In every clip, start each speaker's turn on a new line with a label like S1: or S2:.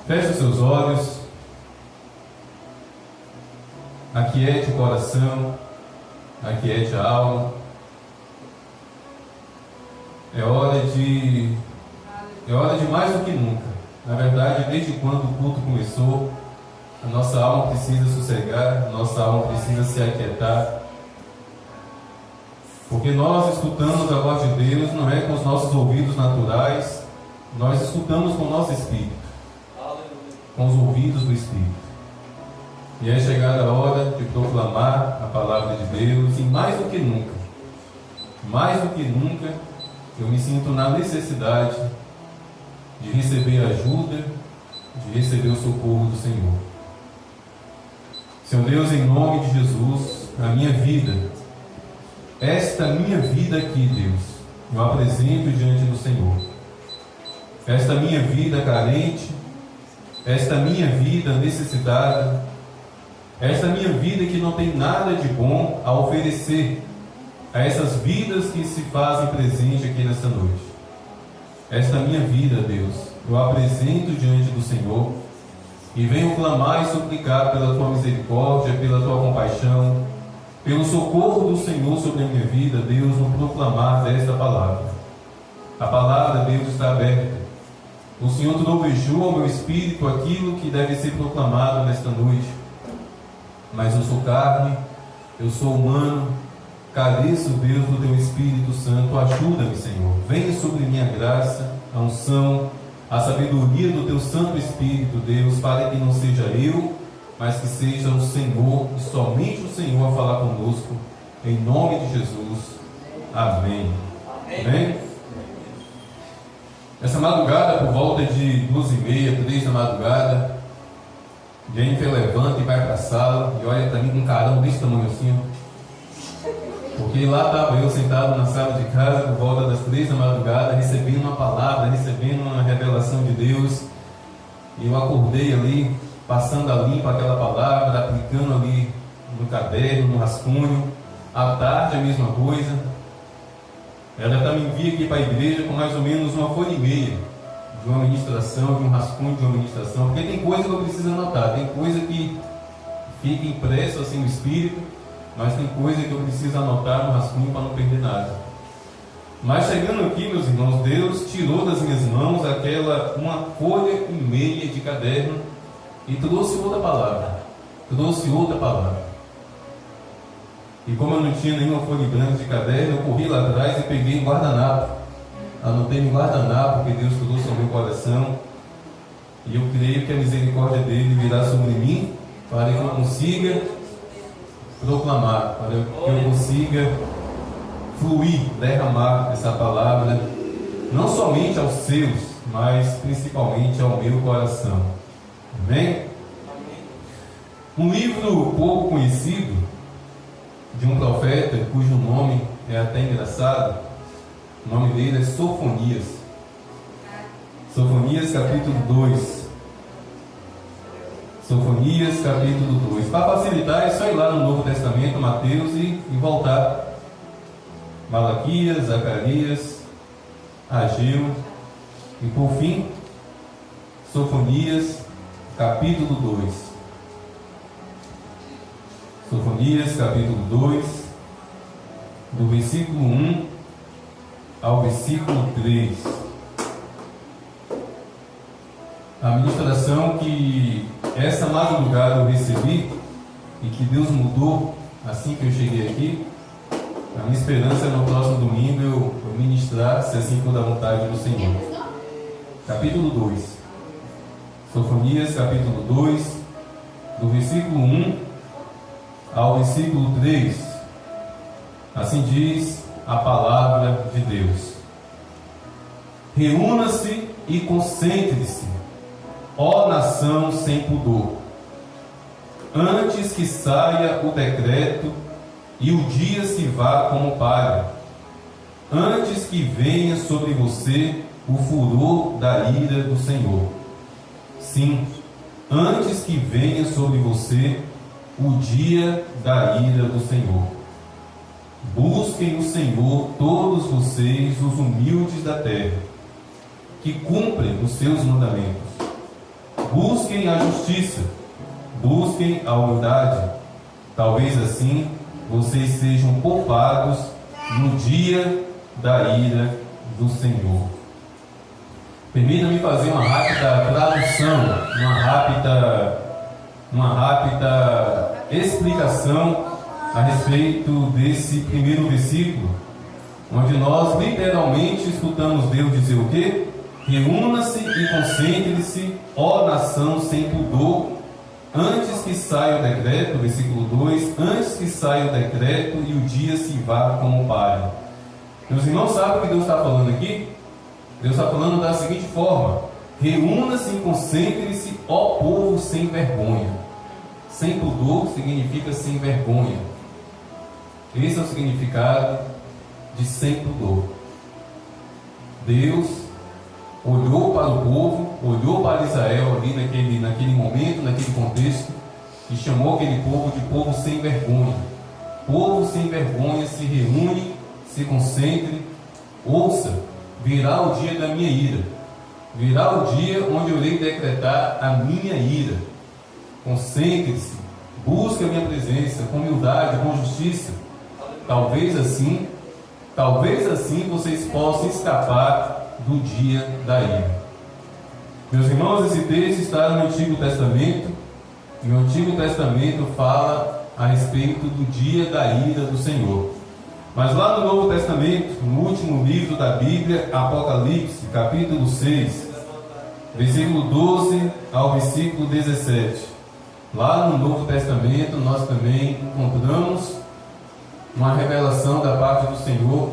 S1: Feche os seus olhos, aquiete o coração, aquiete a alma. É hora de mais do que nunca. Na verdade, desde quando o culto começou, a nossa alma precisa sossegar, a nossa alma precisa se aquietar. Porque nós escutamos a voz de Deus, não é com os nossos ouvidos naturais, nós escutamos com o nosso espírito, com os ouvidos do Espírito. E é chegada a hora de proclamar a palavra de Deus, e mais do que nunca, eu me sinto na necessidade de receber ajuda, de receber o socorro do Senhor. Senhor Deus, em nome de Jesus, a minha vida, esta minha vida aqui, Deus, eu apresento diante do Senhor. Esta minha vida carente, esta minha vida necessitada, esta minha vida que não tem nada de bom a oferecer a essas vidas que se fazem presente aqui nesta noite. Esta minha vida, Deus, eu apresento diante do Senhor e venho clamar e suplicar pela Tua misericórdia, pela Tua compaixão, pelo socorro do Senhor sobre a minha vida, Deus, no proclamar desta palavra. A palavra, Deus, está aberta. O Senhor trovejou ao meu espírito aquilo que deve ser proclamado nesta noite. Mas eu sou carne, eu sou humano, careço, Deus, do Teu Espírito Santo. Ajuda-me, Senhor. Venha sobre minha graça, a unção, a sabedoria do Teu Santo Espírito, Deus, para que não seja eu, mas que seja o Senhor, e somente o Senhor, a falar conosco, em nome de Jesus. Amém. Amém? Essa madrugada, por volta de 2h30, 3 da madrugada, Jennifer levanta e vai para a sala e olha para mim com um carão desse tamanho assim, porque lá estava eu sentado na sala de casa por volta das 3 da madrugada, recebendo uma palavra, recebendo uma revelação de Deus, e eu acordei ali, passando a limpo aquela palavra, aplicando ali no caderno, no rascunho. À tarde a mesma coisa. Ela já me envia aqui para a igreja com mais ou menos uma folha e meia de uma ministração, de um rascunho de uma ministração, porque tem coisa que eu preciso anotar, tem coisa que fica impresso assim no espírito, mas tem coisa que eu preciso anotar no rascunho para não perder nada. Mas chegando aqui, meus irmãos, Deus tirou das minhas mãos uma folha e meia de caderno e trouxe outra palavra. E como eu não tinha nenhuma folha branca de caderno, eu corri lá atrás e peguei um guardanapo. Anotei no guardanapo que Deus trouxe ao meu coração. E eu creio que a misericórdia dele virá sobre mim, para que eu consiga proclamar, para que eu consiga fluir, derramar essa palavra, não somente aos seus, mas principalmente ao meu coração. Amém? Um livro pouco conhecido, de um profeta cujo nome é até engraçado. O nome dele é Sofonias. Sofonias capítulo 2. Sofonias capítulo 2. Para facilitar, é só ir lá no Novo Testamento, Mateus, e voltar. Malaquias, Zacarias, Ageu, e por fim, Sofonias capítulo 2. Sofonias capítulo 2, do versículo 1 ao versículo 3. A ministração que essa madrugada eu recebi e que Deus mudou assim que eu cheguei aqui. A minha esperança é no próximo domingo eu ministrar, se assim for da vontade do Senhor. Capítulo 2. Sofonias capítulo 2, do versículo 1 ao versículo 3, assim diz a palavra de Deus: reúna-se e concentre-se, ó nação sem pudor, antes que saia o decreto e o dia se vá como palha, antes que venha sobre você o furor da ira do Senhor. Sim, antes que venha sobre você o dia da ira do Senhor. Busquem o Senhor, todos vocês, os humildes da terra, que cumprem os seus mandamentos. busquem a justiça, busquem a humildade. Talvez assim vocês sejam poupados no dia da ira do Senhor. Permita-me fazer uma rápida tradução, uma rápida explicação a respeito desse primeiro versículo, onde nós literalmente escutamos Deus dizer o quê? Reúna-se e concentre-se, ó nação sem pudor, antes que saia o decreto, versículo 2, antes que saia o decreto e o dia se vá como palha. Meus irmãos, sabem o que Deus está falando aqui? Deus está falando da seguinte forma: reúna-se e concentre-se, ó povo sem vergonha. Sem pudor significa sem vergonha. Esse é o significado de sem pudor. Deus olhou para o povo, olhou para Israel ali naquele momento, naquele contexto, e chamou aquele povo de povo sem vergonha. Povo sem vergonha, se reúne, se concentre, ouça, virá o dia da minha ira, virá o dia onde eu irei decretar a minha ira. Concentre-se, busque a minha presença com humildade, com justiça. Talvez assim vocês possam escapar do dia da ira. Meus irmãos, esse texto está no Antigo Testamento, e o Antigo Testamento fala a respeito do dia da ira do Senhor. Mas lá no Novo Testamento, no último livro da Bíblia, Apocalipse, capítulo 6, versículo 12 ao versículo 17. Lá no Novo Testamento nós também encontramos uma revelação da parte do Senhor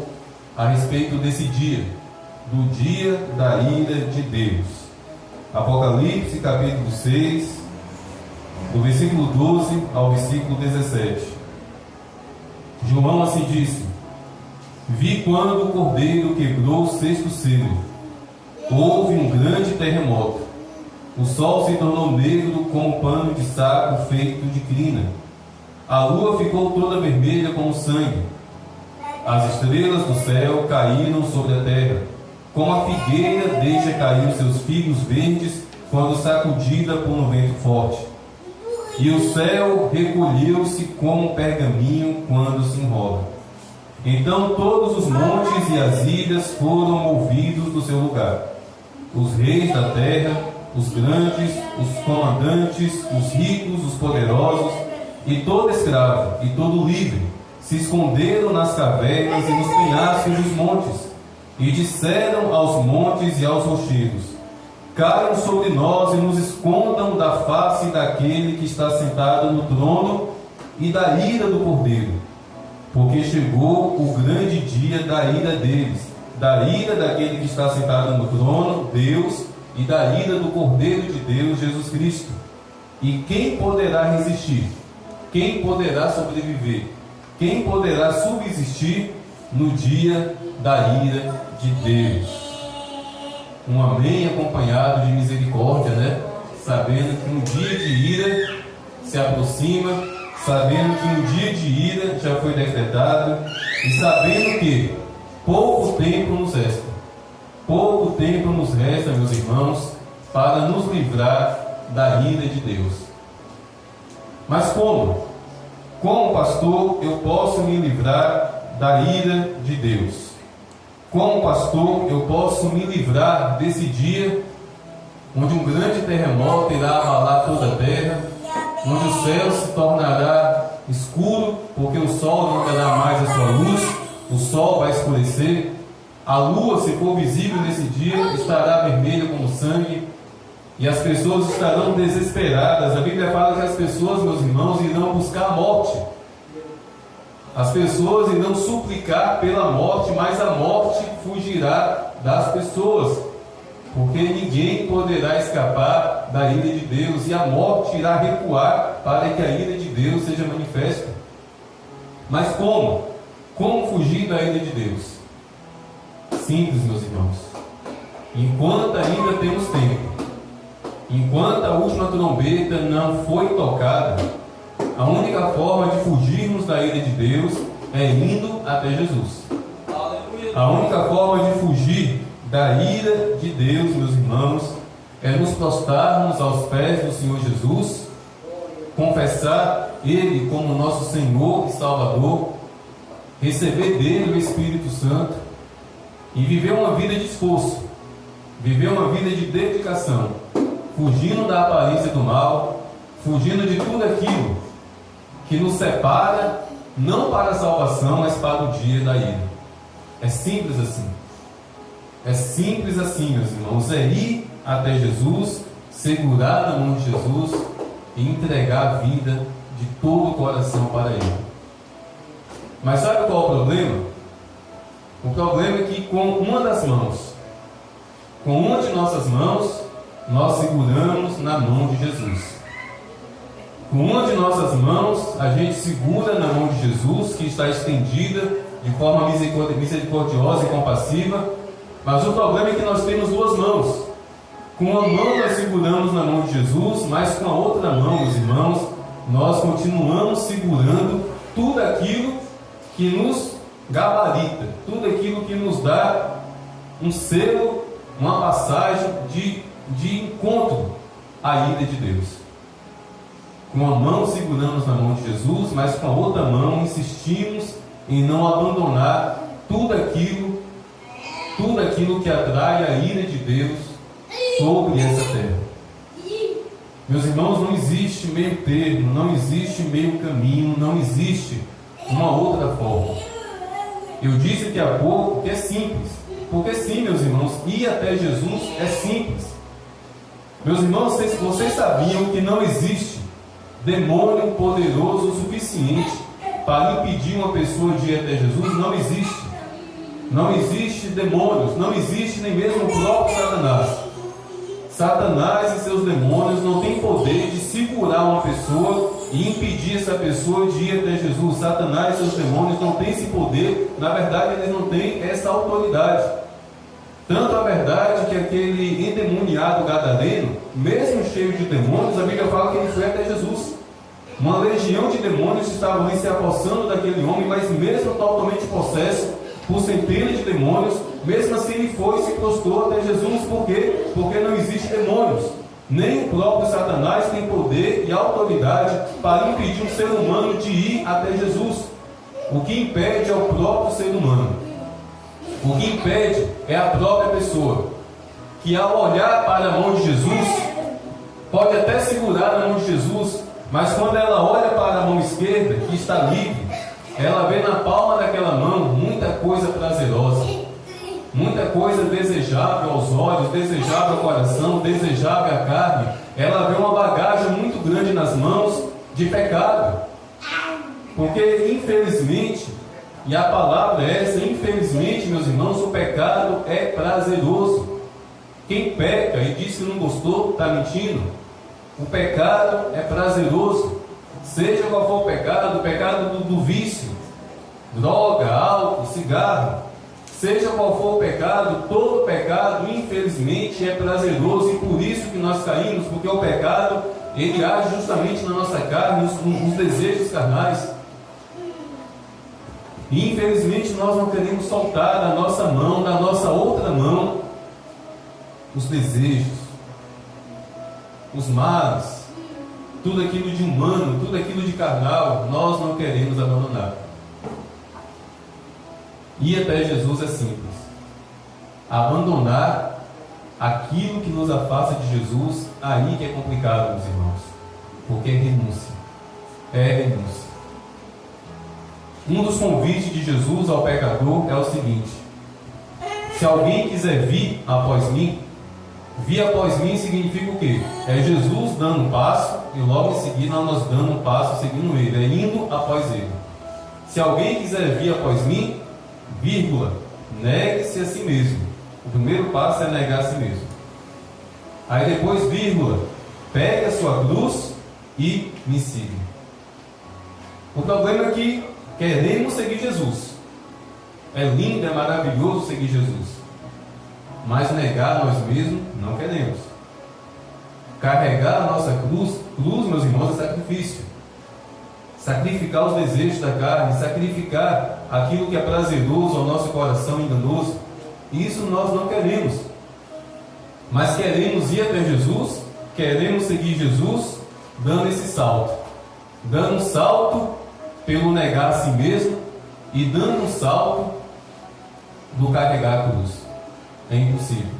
S1: a respeito desse dia, do dia da ira de Deus. Apocalipse capítulo 6, do versículo 12 ao versículo 17. João assim disse: vi quando o cordeiro quebrou o sexto selo. Houve um grande terremoto. O sol se tornou negro como pano de saco feito de crina. A lua ficou toda vermelha como sangue. As estrelas do céu caíram sobre a terra, como a figueira deixa cair os seus figos verdes quando sacudida por um vento forte. E o céu recolheu-se como um pergaminho quando se enrola. Então todos os montes e as ilhas foram movidos do seu lugar. Os reis da terra, os grandes, os comandantes, os ricos, os poderosos, e todo escravo e todo livre se esconderam nas cavernas e nos penhascos dos montes, e disseram aos montes e aos rochedos: caiam sobre nós e nos escondam da face daquele que está sentado no trono e da ira do Cordeiro, porque chegou o grande dia da ira deles, da ira daquele que está sentado no trono, Deus, e da ira do Cordeiro de Deus, Jesus Cristo. E quem poderá resistir? Quem poderá sobreviver? Quem poderá subsistir no dia da ira de Deus? Um amém acompanhado de misericórdia, né? Sabendo que um dia de ira se aproxima, sabendo que um dia de ira já foi decretado, e sabendo que pouco tempo nos resta. Pouco tempo nos resta, meus irmãos, para nos livrar da ira de Deus. Mas como? Como pastor eu posso me livrar da ira de Deus? Como pastor eu posso me livrar desse dia onde um grande terremoto irá abalar toda a terra, onde o céu se tornará escuro, porque o sol não terá mais a sua luz, o sol vai escurecer, a lua, se for visível nesse dia, estará vermelha como sangue, e as pessoas estarão desesperadas. A Bíblia fala que as pessoas, meus irmãos, irão buscar a morte. As pessoas irão suplicar pela morte, mas a morte fugirá das pessoas, porque ninguém poderá escapar da ira de Deus, e a morte irá recuar para que a ira de Deus seja manifesta. Mas como? Como fugir da ira de Deus? Simples, meus irmãos. Enquanto ainda temos tempo, enquanto a última trombeta não foi tocada, a única forma de fugirmos da ira de Deus é indo até Jesus. A única forma de fugir da ira de Deus, meus irmãos, é nos prostrarmos aos pés do Senhor Jesus, confessar Ele como nosso Senhor e Salvador, receber dele o Espírito Santo e viver uma vida de esforço, viver uma vida de dedicação, fugindo da aparência do mal, fugindo de tudo aquilo que nos separa, não para a salvação, mas para o dia da ira. É simples assim. É simples assim, meus irmãos. É ir até Jesus, segurar na mão de Jesus e entregar a vida de todo o coração para Ele. Mas sabe qual é o problema? O problema é que com uma das mãos, com uma de nossas mãos, nós seguramos na mão de Jesus. Com uma de nossas mãos, a gente segura na mão de Jesus, que está estendida de forma misericordiosa e compassiva. Mas o problema é que nós temos duas mãos. Com uma mão nós seguramos na mão de Jesus, mas com a outra mão, meus irmãos, nós continuamos segurando tudo aquilo que nos gabarita, tudo aquilo que nos dá um selo, uma passagem de encontro à ira de Deus. Com a mão seguramos na mão de Jesus, mas com a outra mão insistimos em não abandonar tudo aquilo que atrai a ira de Deus sobre essa terra. Meus irmãos, não existe meio termo, não existe meio caminho, não existe uma outra forma. Eu disse aqui há pouco que é simples, porque sim, meus irmãos, ir até Jesus é simples. Meus irmãos, vocês sabiam que não existe demônio poderoso o suficiente para impedir uma pessoa de ir até Jesus? Não existe. Não existe demônios, não existe nem mesmo o próprio Satanás. Satanás e seus demônios não têm poder de segurar uma pessoa e impedir essa pessoa de ir até Jesus. Satanás e seus demônios não têm esse poder, na verdade eles não têm essa autoridade. Tanto a verdade que aquele endemoniado gadareno, mesmo cheio de demônios, a Bíblia fala que ele foi até Jesus. Uma legião de demônios estava ali se apossando daquele homem, mas mesmo totalmente possesso por centenas de demônios, mesmo assim ele foi e se prostrou até Jesus. Por quê? Porque não existe demônios. Nem o próprio Satanás tem poder e autoridade para impedir um ser humano de ir até Jesus. O que impede é o próprio ser humano. O que impede é a própria pessoa, que ao olhar para a mão de Jesus, pode até segurar na mão de Jesus, mas quando ela olha para a mão esquerda, que está livre, ela vê na palma daquela mão muita coisa prazerosa, muita coisa desejável aos olhos, desejável ao coração, desejável à carne. Ela vê uma bagagem muito grande nas mãos de pecado. Porque, infelizmente, e a palavra é essa, infelizmente, meus irmãos, o pecado é prazeroso. Quem peca e diz que não gostou, está mentindo. O pecado é prazeroso. Seja qual for o pecado do vício, droga, álcool, cigarro, seja qual for o pecado, todo pecado, infelizmente, é prazeroso, e por isso que nós caímos, porque o pecado, ele age justamente na nossa carne, nos desejos carnais. E infelizmente nós não queremos soltar da nossa mão, da nossa outra mão, os desejos, os males, tudo aquilo de humano, tudo aquilo de carnal, nós não queremos abandonar. Ir até Jesus é simples. Abandonar aquilo que nos afasta de Jesus, aí que é complicado, meus irmãos, porque é renúncia. É renúncia. Um dos convites de Jesus ao pecador é o seguinte: se alguém quiser vir após mim, vir após mim significa o quê? É Jesus dando um passo e logo em seguida nós dando um passo seguindo ele, é indo após ele. Se alguém quiser vir após mim, vírgula, negue-se a si mesmo. O primeiro passo é negar a si mesmo. Aí depois, vírgula, pegue a sua cruz e me siga. O problema é que queremos seguir Jesus. É lindo, é maravilhoso seguir Jesus. Mas negar nós mesmos não queremos. Carregar a nossa cruz, meus irmãos, é sacrifício. Sacrificar os desejos da carne, sacrificar aquilo que é prazeroso ao nosso coração enganoso, isso nós não queremos. Mas queremos ir até Jesus, queremos seguir Jesus, dando esse salto. Dando um salto pelo negar a si mesmo e dando um salto do carregar a cruz. É impossível.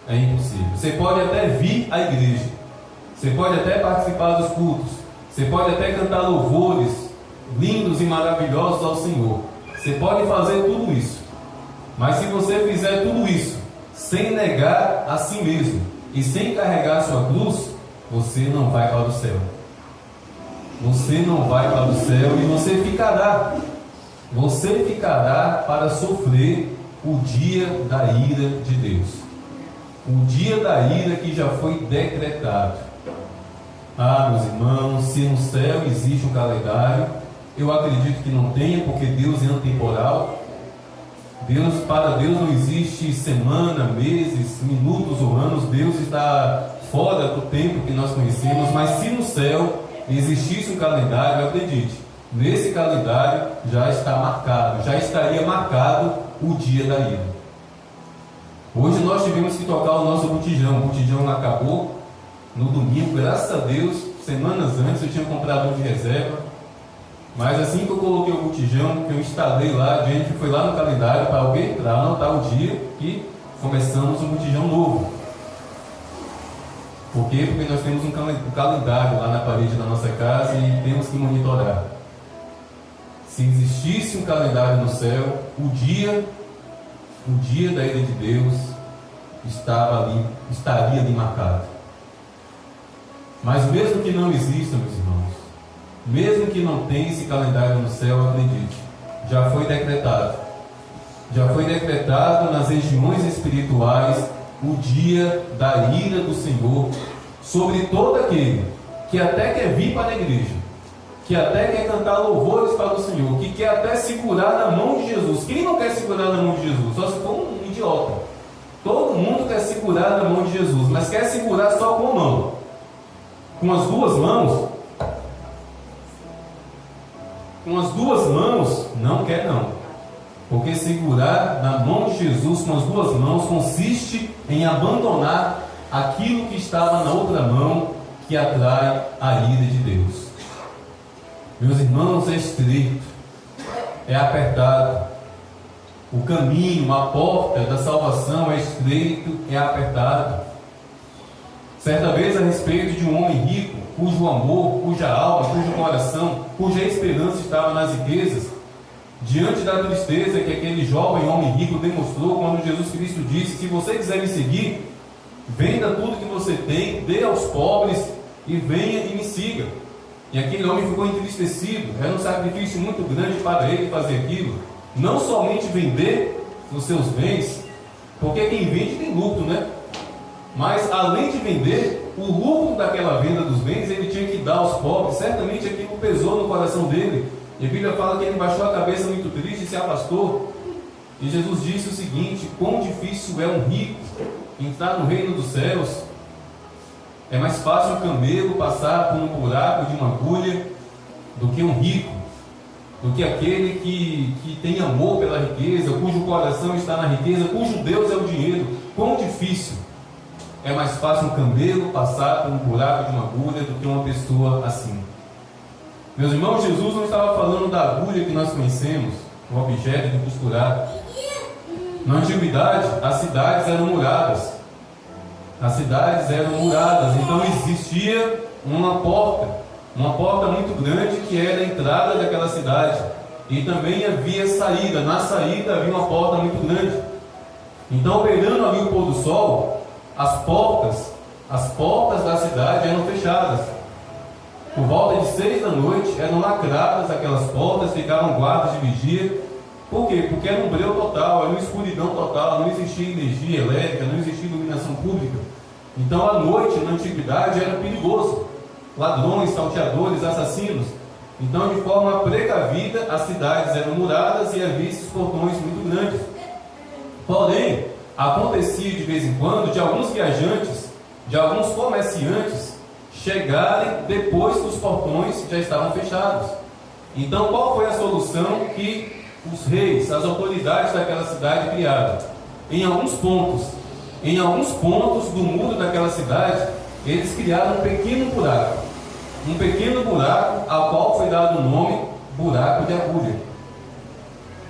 S1: É impossível. Você pode até vir à igreja, você pode até participar dos cultos, você pode até cantar louvores lindos e maravilhosos ao Senhor. Você pode fazer tudo isso. Mas se você fizer tudo isso sem negar a si mesmo e sem carregar a sua cruz, você não vai para o céu. Você não vai para o céu e você ficará para sofrer o dia da ira de Deus. O dia da ira que já foi decretado. Ah, meus irmãos, se no céu existe um calendário, eu acredito que não tenha, porque Deus é atemporal. Para Deus não existe semana, meses, minutos ou anos. Deus está fora do tempo que nós conhecemos. Mas se no céu existisse um calendário, acredite, nesse calendário já está marcado, já estaria marcado o dia da ira. Hoje nós tivemos que tocar o nosso botijão. O botijão acabou no domingo, graças a Deus. Semanas antes eu tinha comprado um de reserva. Mas assim que eu coloquei o botijão, que eu instalei lá, a gente foi lá no calendário para alguém entrar, anotar o dia e começamos um botijão novo. Por quê? Porque nós temos um calendário lá na parede da nossa casa e temos que monitorar. Se existisse um calendário no céu, o dia da ira de Deus estaria ali marcado. Mas mesmo que não exista, meus irmãos, mesmo que não tenha esse calendário no céu, acredite, já foi decretado. Já foi decretado nas regiões espirituais o dia da ira do Senhor sobre todo aquele que até quer vir para a igreja, que até quer cantar louvores para o Senhor, que quer até segurar na mão de Jesus. Quem não quer segurar na mão de Jesus? Só se for um idiota. Todo mundo quer segurar na mão de Jesus, mas quer segurar só com a mão. Com as duas mãos. Com as duas mãos, não quer não. Porque segurar na mão de Jesus com as duas mãos consiste em abandonar aquilo que estava na outra mão, que atrai a ira de Deus. Meus irmãos, é estreito, é apertado. O caminho, a porta da salvação é estreito, é apertado. Certa vez, a respeito de um homem rico, cujo amor, cuja alma, cujo coração, cuja esperança estava nas riquezas, diante da tristeza que aquele jovem homem rico demonstrou quando Jesus Cristo disse: se você quiser me seguir, venda tudo que você tem, dê aos pobres e venha e me siga. E aquele homem ficou entristecido. Era um sacrifício muito grande para ele fazer aquilo. Não somente vender os seus bens, porque quem vende tem lucro, né? Mas além de vender, o lucro daquela venda dos bens ele tinha que dar aos pobres. Certamente aquilo pesou no coração dele. E a Bíblia fala que ele baixou a cabeça muito triste e se afastou. E Jesus disse o seguinte: quão difícil é um rico entrar no reino dos céus. É mais fácil um camelo passar por um buraco de uma agulha do que um rico, do que aquele que tem amor pela riqueza, cujo coração está na riqueza, cujo Deus é o dinheiro. Quão difícil é mais fácil um camelo passar por um buraco de uma agulha do que uma pessoa assim. Meus irmãos, Jesus não estava falando da agulha que nós conhecemos, o objeto de costurar. Na antiguidade, as cidades eram muradas. As cidades eram muradas, então existia uma porta muito grande que era a entrada daquela cidade. E também havia saída, na saída havia uma porta muito grande. Então, pegando ali o pôr do sol, as portas da cidade eram fechadas. Por volta de 6 da noite, eram lacradas aquelas portas, ficavam guardas de vigia. Por quê? Porque era um breu total, era uma escuridão total, não existia energia elétrica, não existia iluminação pública. Então, à noite, na antiguidade, era perigoso. Ladrões, salteadores, assassinos. Então, de forma precavida, as cidades eram muradas e havia esses portões muito grandes. Porém, acontecia de vez em quando de alguns viajantes, de alguns comerciantes, chegarem depois que os portões já estavam fechados. Então, qual foi a solução que os reis, as autoridades daquela cidade criaram? Em alguns pontos em alguns pontos do muro daquela cidade, eles criaram um pequeno buraco, ao qual foi dado o nome buraco de agulha.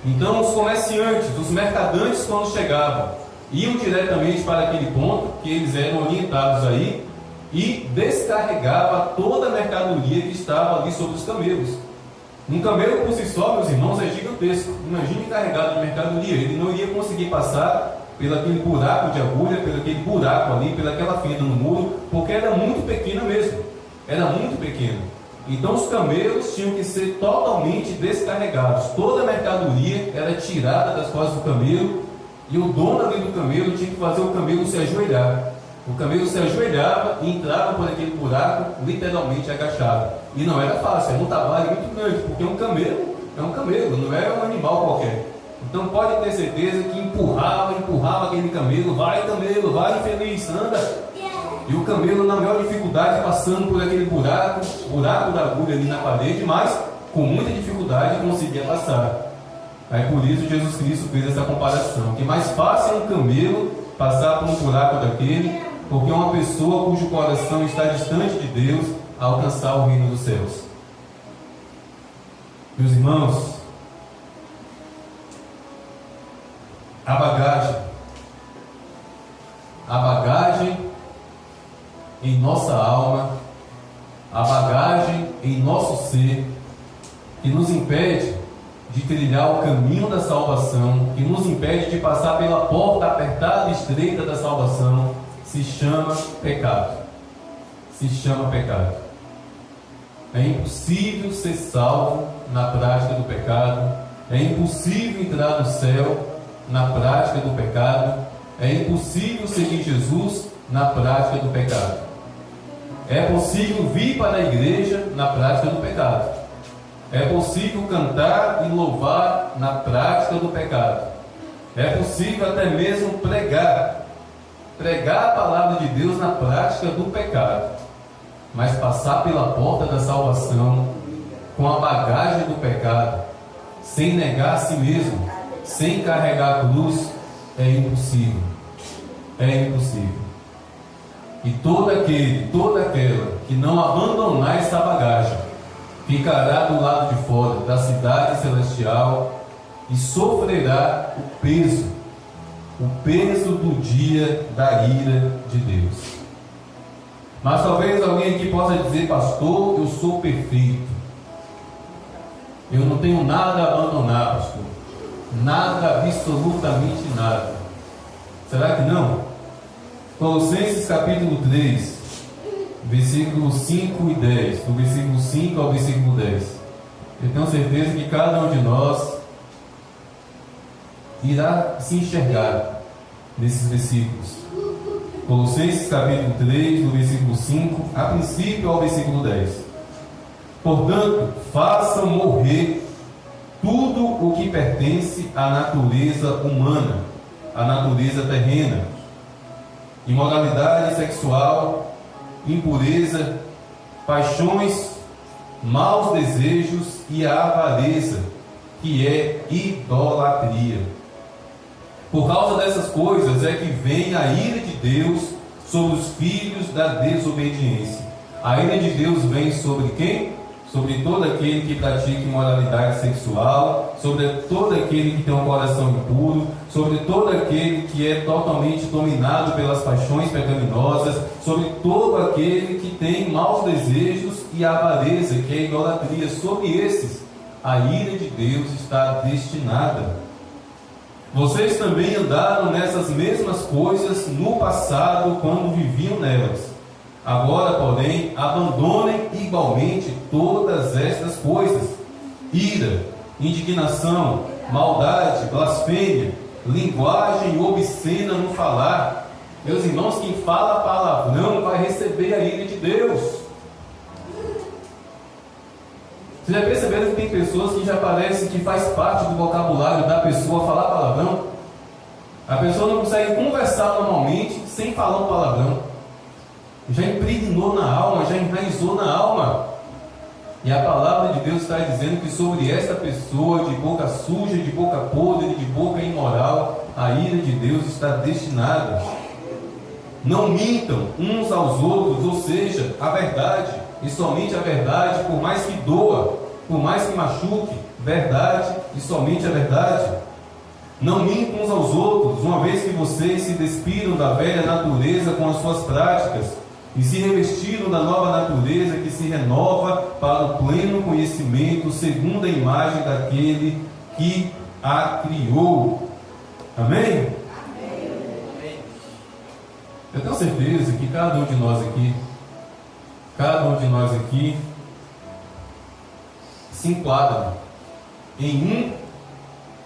S1: Então os comerciantes, os mercadantes, quando chegavam, iam diretamente para aquele ponto que eles eram orientados aí, e descarregava toda a mercadoria que estava ali sobre os camelos. Um camelo por si só, meus irmãos, é gigantesco. Imagine carregado de mercadoria, ele não iria conseguir passar pelo aquele buraco de agulha, pelo aquele buraco ali, pelaquela fenda no muro, porque era muito pequena mesmo, era muito pequena. Então os camelos tinham que ser totalmente descarregados, toda a mercadoria era tirada das costas do camelo, e o dono ali do camelo tinha que fazer o camelo se ajoelhar. O camelo se ajoelhava e entrava por aquele buraco, literalmente agachado. E não era fácil, era um trabalho muito grande, porque um camelo é um camelo, não é um animal qualquer. Então pode ter certeza que empurrava aquele camelo, vai infeliz, anda. E o camelo na maior dificuldade, passando por aquele buraco da agulha ali na parede, mas com muita dificuldade conseguia passar. Aí por isso Jesus Cristo fez essa comparação, que mais fácil é um camelo passar por um buraco daquele, porque uma pessoa cujo coração está distante de Deus alcançar o reino dos céus. Meus irmãos, a bagagem em nossa alma, a bagagem em nosso ser, que nos impede de trilhar o caminho da salvação, que nos impede de passar pela porta apertada e estreita da salvação, se chama pecado. Se chama pecado. É impossível ser salvo na prática do pecado, é impossível entrar no céu na prática do pecado, é impossível seguir Jesus na prática do pecado. É possível vir para a igreja na prática do pecado. É possível cantar e louvar na prática do pecado. É possível até mesmo pregar a palavra de Deus na prática do pecado. Mas passar pela porta da salvação com a bagagem do pecado, sem negar a si mesmo, sem carregar a cruz, é impossível. É impossível. E todo aquele, toda aquela que não abandonar essa bagagem, ficará do lado de fora da cidade celestial e sofrerá o peso do dia da ira de Deus. Mas talvez alguém aqui possa dizer: pastor, eu sou perfeito, eu não tenho nada a abandonar, pastor, nada, absolutamente nada. Será que não? Colossenses capítulo 3, versículos 5 e 10, do versículo 5 ao versículo 10. Eu tenho certeza que cada um de nós irá se enxergar nesses versículos. Colossenses capítulo 3, do versículo 5 a princípio ao versículo 10. Portanto, façam morrer tudo o que pertence à natureza humana, à natureza terrena: imoralidade sexual, impureza, paixões, maus desejos e a avareza, que é idolatria. Por causa dessas coisas é que vem a ira de Deus sobre os filhos da desobediência. A ira de Deus vem sobre quem? Sobre todo aquele que pratica imoralidade sexual, sobre todo aquele que tem um coração impuro, sobre todo aquele que é totalmente dominado pelas paixões pecaminosas, sobre todo aquele que tem maus desejos e avareza, que é a idolatria. Sobre esses, a ira de Deus está destinada. Vocês também andaram nessas mesmas coisas no passado, quando viviam nelas. Agora, porém, abandonem igualmente todas estas coisas: ira, indignação, maldade, blasfêmia, linguagem obscena no falar. Meus irmãos, quem fala palavrão vai receber a ira de Deus. Vocês já perceberam que tem pessoas que já parece que faz parte do vocabulário da pessoa falar palavrão? A pessoa não consegue conversar normalmente sem falar um palavrão. Já impregnou na alma, já enraizou na alma. E a palavra de Deus está dizendo que sobre esta pessoa de boca suja, de boca podre, de boca imoral, a ira de Deus está destinada. Não mintam uns aos outros, ou seja, a verdade, e somente a verdade, por mais que doa, por mais que machuque, verdade e somente a verdade. Não mintam uns aos outros, uma vez que vocês se despiram da velha natureza com as suas práticas e se revestiram da nova natureza que se renova para o pleno conhecimento, segundo a imagem daquele que a criou. Amém? Eu tenho certeza que cada um de nós aqui se enquadra em um,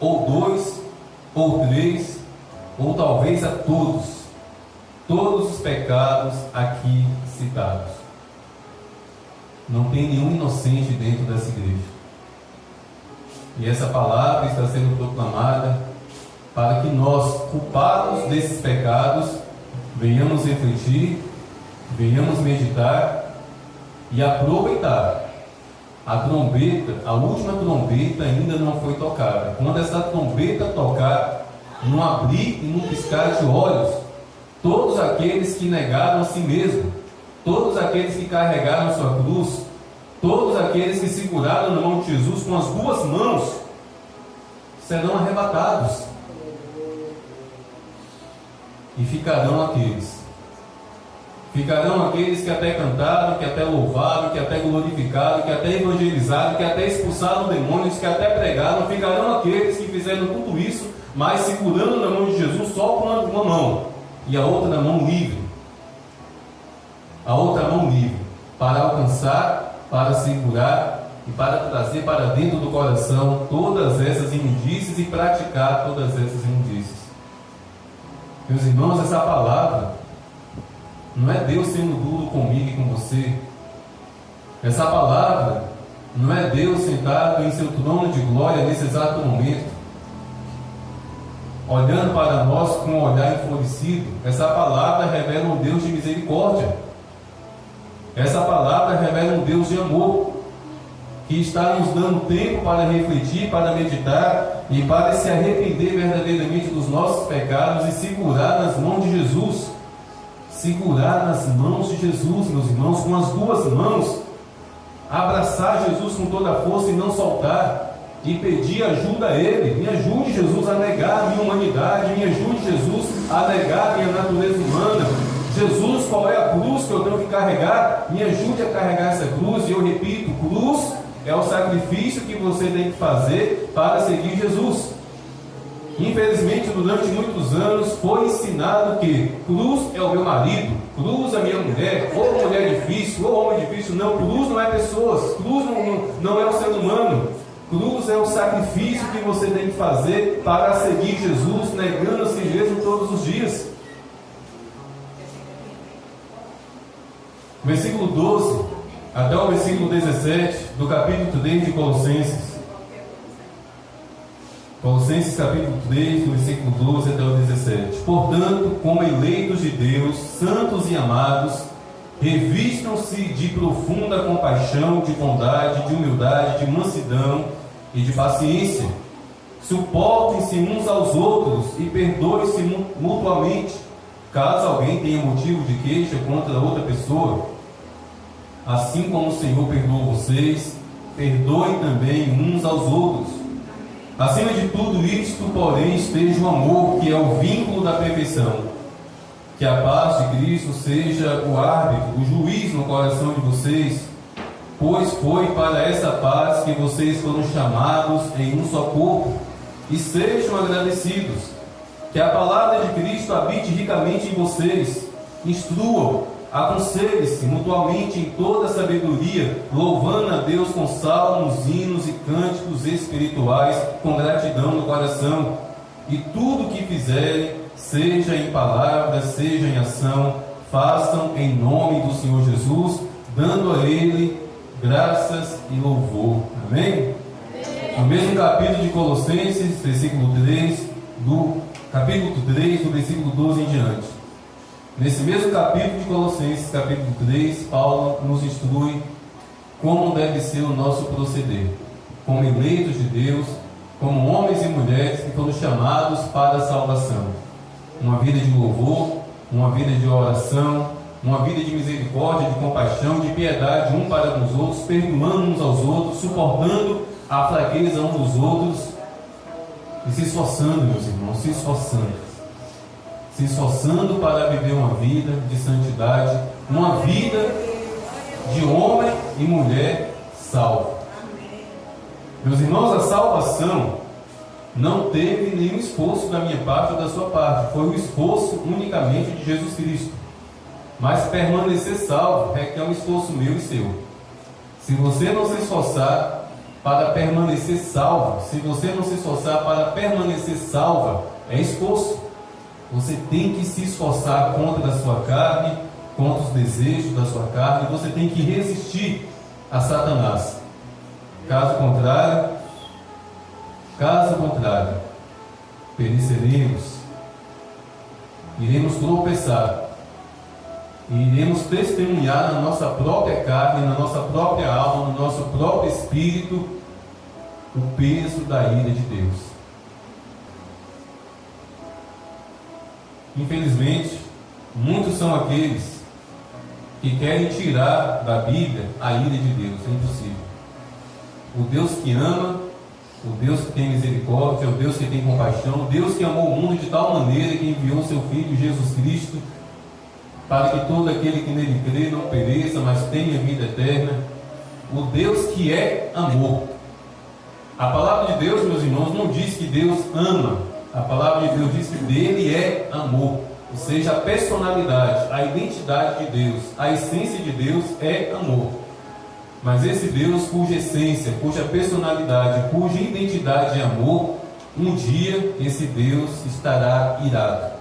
S1: ou dois, ou três, ou talvez a todos os pecados aqui citados. Não tem nenhum inocente dentro dessa igreja. E essa palavra está sendo proclamada para que nós, culpados desses pecados, venhamos refletir, venhamos meditar e aproveitar. A trombeta, a última trombeta ainda não foi tocada. Quando essa trombeta tocar, não abrir e não piscar de olhos, todos aqueles que negaram a si mesmo, todos aqueles que carregaram a sua cruz, todos aqueles que seguraram na mão de Jesus com as duas mãos, serão arrebatados. E ficarão aqueles que até cantaram, que até louvaram, que até glorificaram, que até evangelizaram, que até expulsaram demônios, que até pregaram. Ficarão aqueles que fizeram tudo isso, mas segurando na mão de Jesus só com uma mão, e a outra na mão livre. A outra mão livre, para alcançar, para segurar e para trazer para dentro do coração todas essas imundícies e praticar todas essas imundícies. Meus irmãos, essa palavra não é Deus sendo duro comigo e com você. Essa palavra não é Deus sentado em seu trono de glória nesse exato momento, olhando para nós com um olhar enfurecido. Essa palavra revela um Deus de misericórdia. Essa palavra revela um Deus de amor, que está nos dando tempo para refletir, para meditar e para se arrepender verdadeiramente dos nossos pecados e segurar nas mãos de Jesus. Segurar nas mãos de Jesus, meus irmãos, com as duas mãos, abraçar Jesus com toda a força e não soltar, e pedir ajuda a Ele. Me ajude, Jesus, a negar a minha humanidade, me ajude, Jesus, a negar a minha natureza humana. Jesus, qual é a cruz que eu tenho que carregar? Me ajude a carregar essa cruz. E eu repito, cruz é o sacrifício que você tem que fazer para seguir Jesus. Infelizmente, durante muitos anos foi ensinado que cruz é o meu marido, cruz é a minha mulher, ou mulher difícil, ou homem difícil. Não, cruz não é pessoas, cruz não é o ser humano. Cruz é o sacrifício que você tem que fazer para seguir Jesus, negando a si mesmo todos os dias. Versículo 12 até o versículo 17 do capítulo 3 de Colossenses. Colossenses capítulo 3, do versículo 12 até o 17. Portanto, como eleitos de Deus, santos e amados, revistam-se de profunda compaixão, de bondade, de humildade, de mansidão e de paciência. Suportem-se uns aos outros e perdoem-se mutuamente, caso alguém tenha motivo de queixa contra outra pessoa. Assim como o Senhor perdoou vocês, perdoem também uns aos outros. Acima de tudo isto, porém, esteja o amor, que é o vínculo da perfeição. Que a paz de Cristo seja o árbitro, o juiz no coração de vocês, pois foi para essa paz que vocês foram chamados em um só corpo, e sejam agradecidos. Que a palavra de Cristo habite ricamente em vocês, instruam, aconselhem-se mutuamente em toda sabedoria, louvando a Deus com salmos, hinos e cânticos espirituais, com gratidão no coração. E tudo o que fizerem, seja em palavra, seja em ação, façam em nome do Senhor Jesus, dando a Ele graças e louvor. Amém? No mesmo capítulo de Colossenses, versículo 3, do capítulo 3, do versículo 12 em diante. Nesse mesmo capítulo de Colossenses, capítulo 3, Paulo nos instrui como deve ser o nosso proceder, como eleitos de Deus, como homens e mulheres que foram chamados para a salvação. Uma vida de louvor, uma vida de oração, uma vida de misericórdia, de compaixão, de piedade um para com os outros, perdoando uns aos outros, suportando a fraqueza uns dos outros e se esforçando, meus irmãos, se esforçando para viver uma vida de santidade, uma vida de homem e mulher salvo. Meus irmãos, a salvação não teve nenhum esforço da minha parte ou da sua parte, foi o esforço unicamente de Jesus Cristo. Mas permanecer salvo requer um esforço meu e seu. Se você não se esforçar para permanecer salvo, se você não se esforçar para permanecer salva, é esforço. Você tem que se esforçar contra a sua carne, contra os desejos da sua carne, você tem que resistir a Satanás. Caso contrário, pereceremos, iremos tropeçar, e iremos testemunhar na nossa própria carne, na nossa própria alma, no nosso próprio espírito, o peso da ira de Deus. Infelizmente, muitos são aqueles que querem tirar da Bíblia a ira de Deus. É impossível. O Deus que ama, o Deus que tem misericórdia, o Deus que tem compaixão, o Deus que amou o mundo de tal maneira que enviou seu Filho Jesus Cristo, para que todo aquele que nele crê não pereça, mas tenha vida eterna. O Deus que é amor. A palavra de Deus, meus irmãos, não diz que Deus ama. A palavra de Deus diz que dele é amor. Ou seja, a personalidade, a identidade de Deus, a essência de Deus é amor. Mas esse Deus cuja essência, cuja personalidade, cuja identidade é amor, um dia esse Deus estará irado.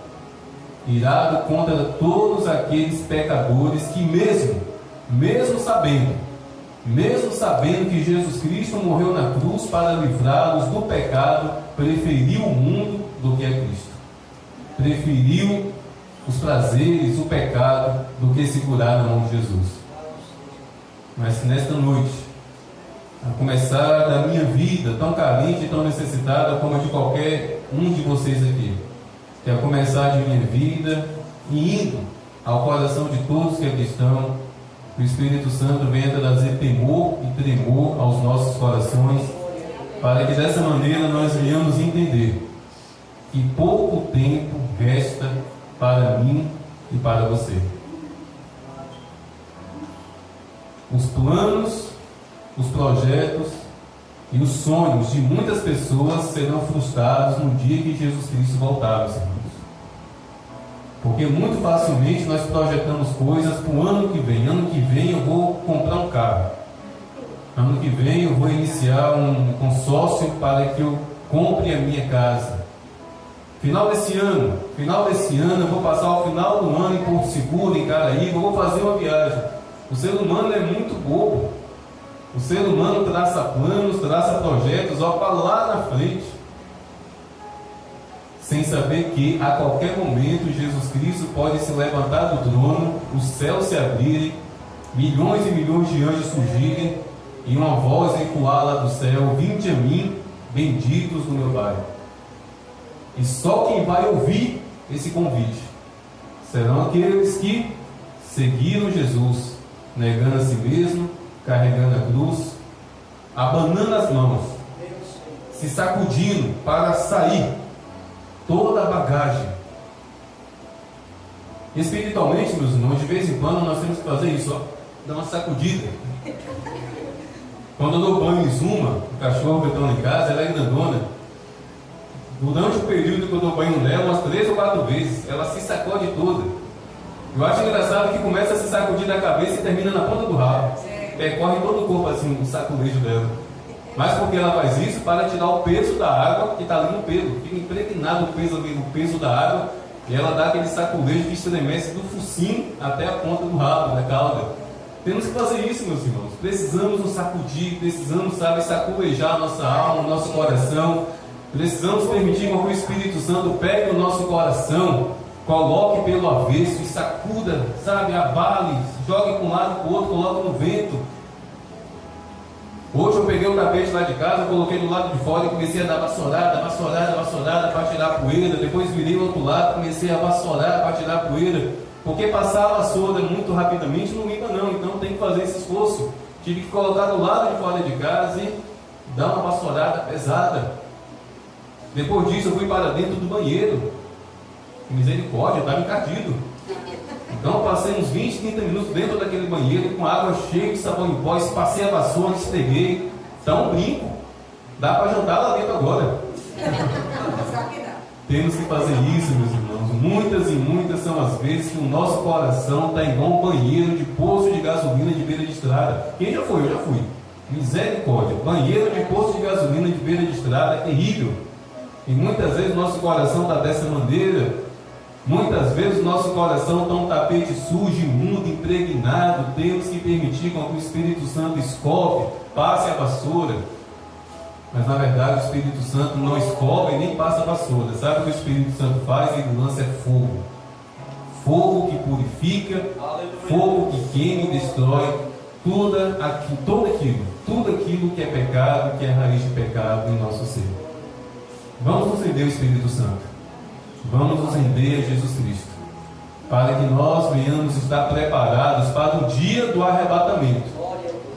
S1: Irado contra todos aqueles pecadores que mesmo sabendo que Jesus Cristo morreu na cruz para livrá-los do pecado, preferiu o mundo do que a Cristo. Preferiu os prazeres, o pecado, do que segurar na mão de Jesus. Mas se nesta noite, a começar da minha vida tão carente e tão necessitada como a de qualquer um de vocês aqui, que a começar de minha vida e indo ao coração de todos que aqui estão, o Espírito Santo venha trazer temor e tremor aos nossos corações, para que dessa maneira nós venhamos entender que pouco tempo resta para mim e para você. Os planos, os projetos e os sonhos de muitas pessoas serão frustrados no dia que Jesus Cristo voltar, meus irmãos. Porque muito facilmente nós projetamos coisas para o ano que vem. Ano que vem eu vou comprar um carro. Ano que vem eu vou iniciar um consórcio para que eu compre a minha casa. Final desse ano eu vou passar o final do ano em Porto Seguro, em Caraíba, eu vou fazer uma viagem. O ser humano é muito bobo. O ser humano traça planos, traça projetos, ó, para lá na frente, sem saber que a qualquer momento Jesus Cristo pode se levantar do trono, os céus se abrirem, milhões e milhões de anjos surgirem e uma voz ecoar lá do céu: vinde a mim, benditos do meu Pai. E só quem vai ouvir esse convite serão aqueles que seguiram Jesus, negando a si mesmo, carregando a cruz, abanando as mãos, se sacudindo para sair toda a bagagem. Espiritualmente, meus irmãos, de vez em quando nós temos que fazer isso, ó, dar uma sacudida. Quando eu dou banho em Zuma, o cachorro que eu estou em casa, ela é grandona. Durante o período que eu dou banho nela, umas 3 ou 4 vezes, ela se sacode toda. Eu acho engraçado que começa a se sacudir da cabeça e termina na ponta do rabo. Percorre todo o corpo assim, o saculejo dela. Mas porque ela faz isso? Para tirar o peso da água que está ali no pelo. Fica impregnado o peso da água, e ela dá aquele saculejo que estremece do focinho até a ponta do rabo, da cauda. Temos que fazer isso, meus irmãos. Precisamos nos sacudir, precisamos, saculejar a nossa alma, o nosso coração. Precisamos permitir que o Espírito Santo pegue o nosso coração, coloque pelo avesso e sacuda, abale, jogue para um lado para o outro, coloque no vento. Hoje eu peguei o tapete lá de casa, coloquei do lado de fora e comecei a dar vassourada para tirar a poeira. Depois virei o outro lado, comecei a vassourar para tirar a poeira. Porque passar a vassoura muito rapidamente não limpa não, então tem que fazer esse esforço. Tive que colocar do lado de fora de casa e dar uma vassourada pesada. Depois disso eu fui para dentro do banheiro. Misericórdia, estava encardido. Então passei uns 20, 30 minutos dentro daquele banheiro com água cheia de sabão em pó, passei a vassoura, esfreguei. Então brinco. Dá para jantar lá dentro agora. Temos que fazer isso, meus irmãos. Muitas e muitas são as vezes que o nosso coração está igual um banheiro de poço de gasolina de beira de estrada. Quem já foi? Eu já fui. Misericórdia. Banheiro de poço de gasolina de beira de estrada é terrível. E muitas vezes nosso coração está dessa maneira. Muitas vezes o nosso coração está um tapete sujo, imundo, impregnado. Temos que permitir com que o Espírito Santo escove, passe a vassoura. Mas na verdade o Espírito Santo não escova e nem passa a vassoura. Sabe o que o Espírito Santo faz? Ele lança fogo. Fogo que purifica, fogo que queima e destrói tudo aquilo que é pecado, que é raiz de pecado em nosso ser. Vamos nos render ao Espírito Santo. Vamos nos render a Jesus Cristo, para que nós venhamos estar preparados para o dia do arrebatamento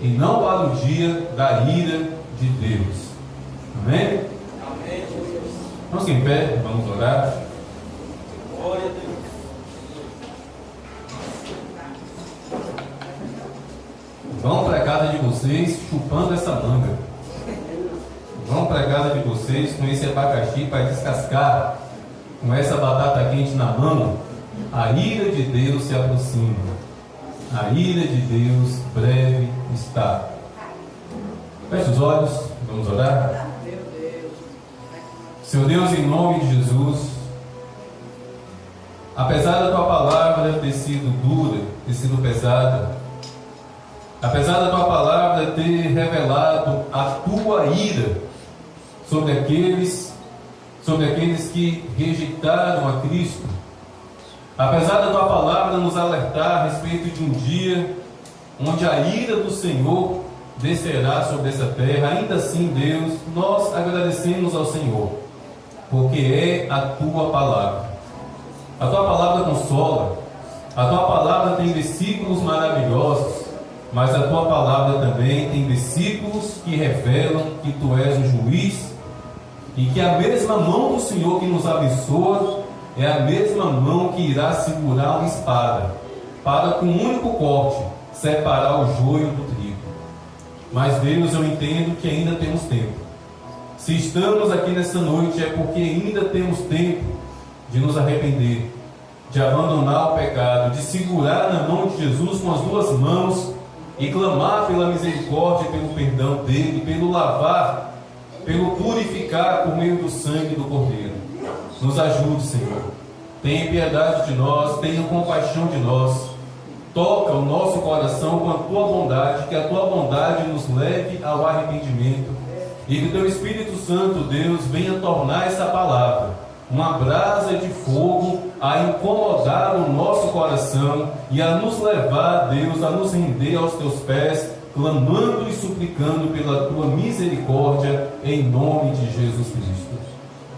S1: e não para o dia da ira de Deus. Amém? Vamos ficar em pé, vamos orar.
S2: Glória a Deus.
S1: Vão para a casa de vocês chupando essa manga. Vão para a casa de vocês com esse abacaxi para descascar, com essa batata quente na mão. A ira de Deus se aproxima. A ira de Deus breve está. Feche os olhos, vamos orar. Senhor Deus, em nome de Jesus, apesar da Tua palavra ter sido dura, ter sido pesada, apesar da Tua palavra ter revelado a Tua ira sobre aqueles que rejeitaram a Cristo, apesar da Tua palavra nos alertar a respeito de um dia onde a ira do Senhor descerá sobre essa terra, ainda assim, Deus, nós agradecemos ao Senhor, porque é a Tua palavra. A Tua palavra consola, a Tua palavra tem versículos maravilhosos, mas a Tua palavra também tem versículos que revelam que Tu és o juiz e que a mesma mão do Senhor que nos abençoa é a mesma mão que irá segurar uma espada para, com um único corte, separar o joio do trigo. Mas Deus, eu entendo que ainda temos tempo. Se estamos aqui nessa noite é porque ainda temos tempo de nos arrepender, de abandonar o pecado, de segurar na mão de Jesus com as duas mãos e clamar pela misericórdia, pelo perdão dele, pelo lavar, pelo purificar por meio do sangue do Cordeiro. Nos ajude, Senhor. Tenha piedade de nós, tenha compaixão de nós. Toca o nosso coração com a Tua bondade, que a Tua bondade nos leve ao arrependimento. E que o Teu Espírito Santo, Deus, venha tornar essa palavra uma brasa de fogo a incomodar o nosso coração e a nos levar, Deus, a nos render aos Teus pés, clamando e suplicando pela Tua misericórdia, em nome de Jesus Cristo.